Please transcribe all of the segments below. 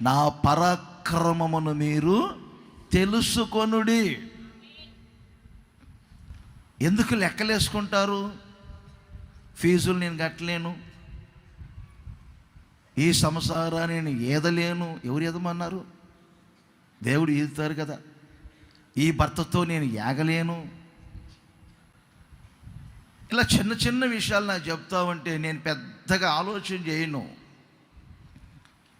నా పరాక్రమమును మీరు తెలుసుకొనుడి. ఎందుకు లెక్కలేసుకుంటారు? ఫీజులు నేను కట్టలేను, ఈ సంసారాన్ని నేను ఏదలేను. ఎవరు ఏదమన్నారు? దేవుడు ఈదుతారు కదా. ఈ భర్తతో నేను ఏగలేను. ఇలా చిన్న చిన్న విషయాలు నాకు చెప్తా ఉంటే నేను పెద్దగా ఆలోచన చేయను.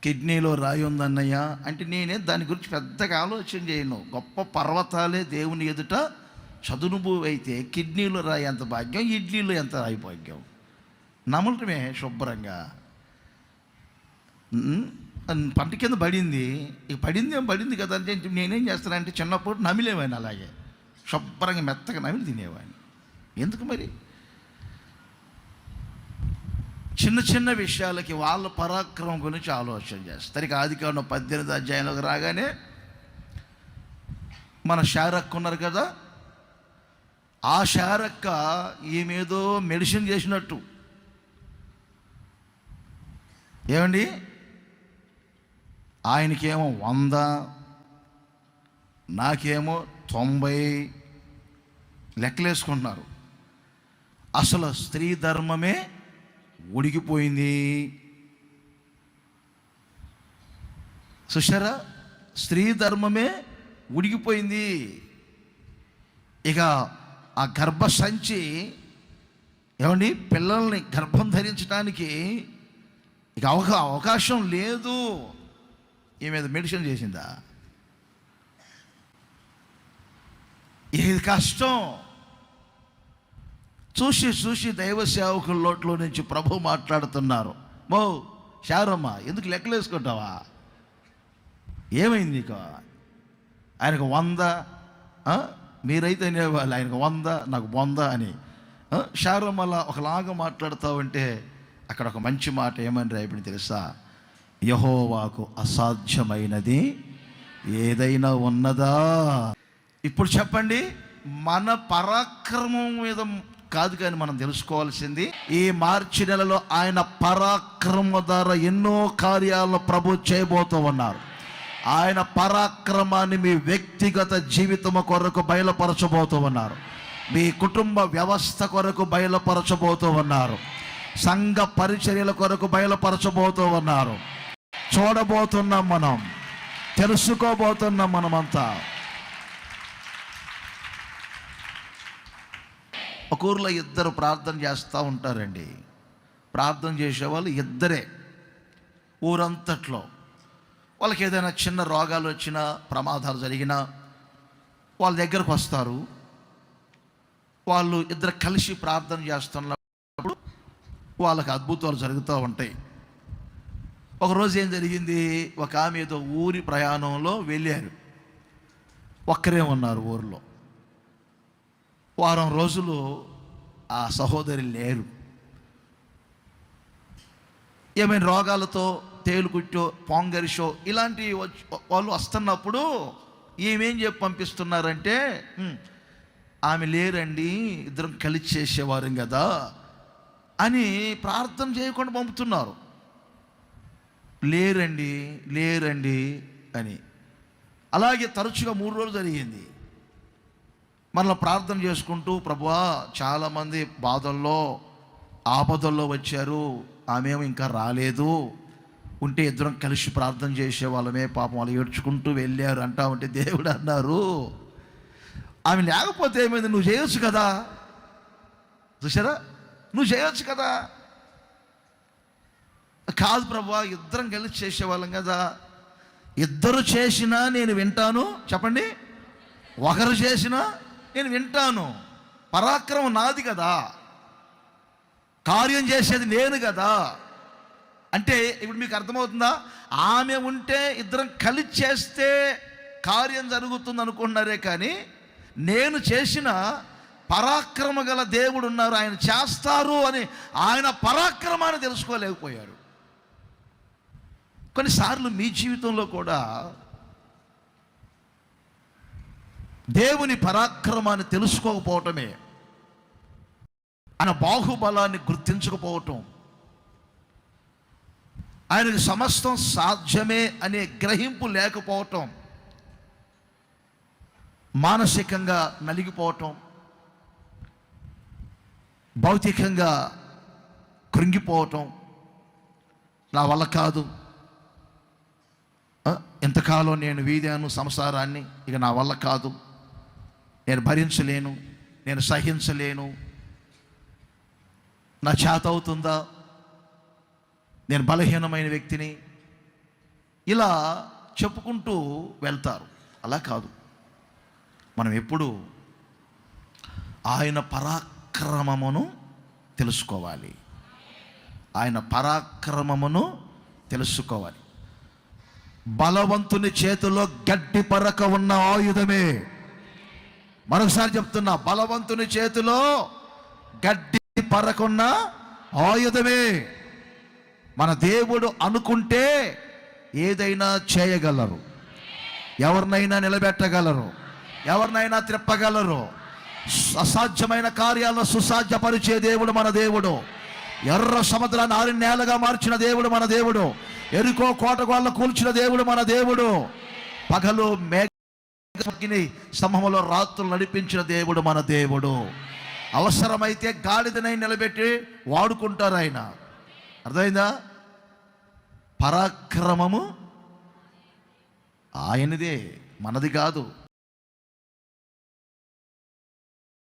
కిడ్నీలో రాయి ఉందన్నయ్య అంటే నేనే దాని గురించి పెద్దగా ఆలోచన చేయను. గొప్ప పర్వతాలే దేవుని ఎదుట చదునుభూ అయితే కిడ్నీలో రాయి ఎంత భాగ్యం, ఇడ్లీలో ఎంత రాయి భాగ్యం. నమ్మటమే శుభ్రంగా. పంట కింద పడింది, ఇక పడింది ఏం పడింది కదా అంటే నేనేం చేస్తానంటే చిన్నప్పుడు నమిలేవాడిని, అలాగే శుభ్రంగా మెత్తగా నమిలి తినేవాడిని. ఎందుకు మరి? చిన్న చిన్న విషయాలకి వాళ్ళ పరాక్రమం గురించి ఆలోచన చేస్తారు. ఇక ఆదికాండం 18 అధ్యాయంలోకి రాగానే మన శారక్క ఉన్నారు కదా, ఆ శారక్క ఈమెదో మెడిసిన్ చేసినట్టు. ఏమండి, ఆయనకేమో 100, నాకేమో 90 లెక్కలేసుకుంటున్నారు. అసలు స్త్రీ ధర్మమే ఉడికిపోయింది. చూశారా, స్త్రీ ధర్మమే ఉడికిపోయింది. ఇక ఆ గర్భసంచి ఏమండి పిల్లల్ని గర్భం ధరించడానికి ఇక అవకాశం లేదు. ఈమె మెడిసిన్ చేసిందా? ఇది కష్టం. చూసి చూసి దైవ సేవకుల లోట్లో నుంచి ప్రభు మాట్లాడుతున్నారు. మో శారమ్మ, ఎందుకు లెక్కలేసుకుంటావా? ఏమైంది నీకు? ఆయనకు 100, మీరైతే అనేవాళ్ళు ఆయనకు 100 నాకు 100 అని. శారమ్మ అలా ఒకలాగా మాట్లాడుతూ ఉంటే అక్కడ ఒక మంచి మాట ఏమని రాయబడి తెలుసా? యెహోవాకు అసాధ్యమైనది ఏదైనా ఉన్నదా? ఇప్పుడు చెప్పండి, మన పరాక్రమం మీద కాదు కానీ మనం తెలుసుకోవాల్సింది, ఈ మార్చి నెలలో ఆయన పరాక్రమ ద్వారా ఎన్నో కార్యాలను ప్రభు చేయబోతూ ఉన్నారు. ఆయన పరాక్రమాన్ని మీ వ్యక్తిగత జీవితం కొరకు బయలుపరచబోతూ ఉన్నారు. మీ కుటుంబ వ్యవస్థ కొరకు బయలుపరచబోతూ ఉన్నారు. సంఘ పరిచర్యల కొరకు బయలుపరచబోతూ ఉన్నారు. చూడబోతున్నాం, మనం తెలుసుకోబోతున్నాం. మనమంతా ఒక ఊర్లో 2 ప్రార్థన చేస్తూ ఉంటారండి. ప్రార్థన చేసేవాళ్ళు 2 ఊరంతట్లో. వాళ్ళకి ఏదైనా చిన్న రోగాలు వచ్చినా, ప్రమాదాలు జరిగినా వాళ్ళ దగ్గరకు వస్తారు. వాళ్ళు 2 కలిసి ప్రార్థన చేస్తున్నప్పుడు వాళ్ళకి అద్భుతాలు జరుగుతూ ఉంటాయి. ఒకరోజు ఏం జరిగింది, ఒక ఆమె ఏదో ఊరి ప్రయాణంలో వెళ్ళారు. ఒక్కరే ఉన్నారు ఊరిలో. వారం రోజులు ఆ సహోదరి లేరు. ఏమైనా రోగాలతో, తేలుకుట్టో, పొంగరిషో ఇలాంటి వాళ్ళు వస్తున్నప్పుడు ఏమేం చెప్పి పంపిస్తున్నారంటే, ఆమె లేరండి, 2 కలిసి చేసేవారు కదా అని ప్రార్థన చేయకుండా పంపుతున్నారు. లేరండి లేరండి అని. అలాగే తరచుగా 3 రోజులు జరిగింది. మనల్ని ప్రార్థన చేసుకుంటూ, ప్రభువా చాలామంది బాధల్లో, ఆపదల్లో వచ్చారు, ఆమెమో ఇంకా రాలేదు, ఉంటే 2 కలిసి ప్రార్థన చేసేవాళ్ళమే, పాపం వాళ్ళు ఏడ్చుకుంటూ వెళ్ళారు అంటా ఉంటే దేవుడు అన్నారు, ఆమె లేకపోతే ఏమైంది, నువ్వు చేయొచ్చు కదా. చూసారా, నువ్వు చేయొచ్చు కదా. కాదు ప్రభువా, 2 కలిసి చేసేవాళ్ళం కదా. 2 చేసినా నేను వింటాను. చెప్పండి, 1 చేసినా నేను వింటాను. పరాక్రమం నాది కదా, కార్యం చేసేది నేను కదా. అంటే ఇప్పుడు మీకు అర్థమవుతుందా? ఆమె ఉంటే 2 కలిసి చేస్తే కార్యం జరుగుతుంది అనుకుంటున్నారే కానీ, నేను చేసిన పరాక్రమ గల దేవుడు ఉన్నారు, ఆయన చేస్తారు అని ఆయన పరాక్రమాన్ని తెలుసుకోలేకపోయారు. కొన్నిసార్లు మీ జీవితంలో కూడా దేవుని పరాక్రమాన్ని తెలుసుకోకపోవటమే, ఆయన బాహుబలాన్ని గుర్తించకపోవటం, ఆయనకు సమస్తం సాధ్యమే అనే గ్రహింపు లేకపోవటం, మానసికంగా నలిగిపోవటం, భౌతికంగా కృంగిపోవటం, నా వల్ల కాదు, ఎంతకాలం నేను వీదాను సంసారాన్ని, ఇక నా వల్ల కాదు, నేను భరించలేను, నేను సహించలేను, నా చేత అవుతుందా, నేను బలహీనమైన వ్యక్తిని, ఇలా చెప్పుకుంటూ వెళ్తారు. అలా కాదు. మనం ఎప్పుడు ఆయన పరాక్రమమును తెలుసుకోవాలి. ఆయన పరాక్రమమును తెలుసుకోవాలి. బలవంతుని చేతిలో గడ్డి పరక ఉన్న ఆయుధమే. మరొకసారి చెప్తున్నా, బలవంతుని చేతిలో గడ్డి పరకున్న ఆయుధమే. మన దేవుడు అనుకుంటే ఏదైనా చేయగలరు, ఎవరినైనా నిలబెట్టగలరు, ఎవరినైనా త్రిప్పగలరు. అసాధ్యమైన కార్యాలను సుసాధ్యపరిచే దేవుడు మన దేవుడు. ఎర్ర సముద్రాన్ని ఆరి నేలగా మార్చిన దేవుడు మన దేవుడు. ఎరుకో కోటగోళ్ళ కూల్చిన దేవుడు మన దేవుడు. పగలు మేఘాగ్ని స్తంభములో రాత్రులు నడిపించిన దేవుడు మన దేవుడు. అవసరమైతే గాడిదనై నిలబెట్టి వాడుకుంటారు ఆయన. అర్థమైందా? పరాక్రమము ఆయనదే, మనది కాదు.